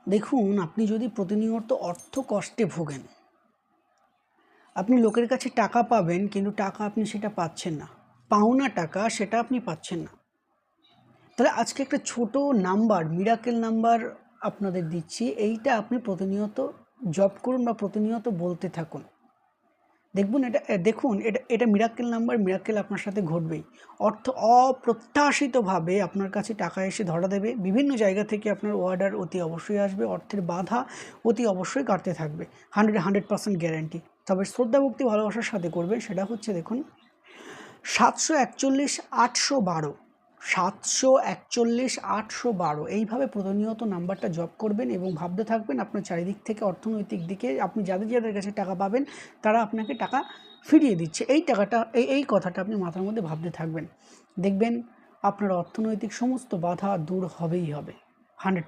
দেখুন, আপনি যদি প্রতিনিয়ত অর্থ কষ্টে ভোগেন, আপনি লোকের কাছে টাকা পাবেন কিন্তু টাকা আপনি সেটা পাচ্ছেন না, পাওনা টাকা সেটা আপনি পাচ্ছেন না। তাহলে আজকে একটা ছোট নাম্বার, মিরাকেল নাম্বার আপনাদের দিচ্ছি, এইটা আপনি প্রতিনিয়ত জপ করুন বা প্রতিনিয়ত বলতে থাকুন। দেখুন এটা এটা মিরাকেল নাম্বার, মিরাকেল আপনার সাথে ঘটবেই। অর্থ অপ্রত্যাশিতভাবে আপনার কাছে টাকা এসে ধরা দেবে। বিভিন্ন জায়গা থেকে আপনার অর্ডার অতি অবশ্যই আসবে। অর্থের বাধা অতি অবশ্যই কাটতে থাকবে। 100% গ্যারান্টি। তবে শ্রদ্ধা ভক্তি ভালোবাসার সাথে করবেন। সেটা হচ্ছে দেখুন 741 812, 741 812 এইভাবে প্রতিনিয়ত নাম্বারটা জপ করবেন এবং ভাবতে থাকবেন আপনার চারিদিক থেকে অর্থনৈতিক দিকে আপনি যাদের যাদের কাছে টাকা পাবেন তারা আপনাকে টাকা ফিরিয়ে দিচ্ছে। এই টাকাটা এই কথাটা আপনি মাথার মধ্যে ভাবতে থাকবেন। দেখবেন আপনার অর্থনৈতিক সমস্ত বাধা দূর হবেই হবে 100।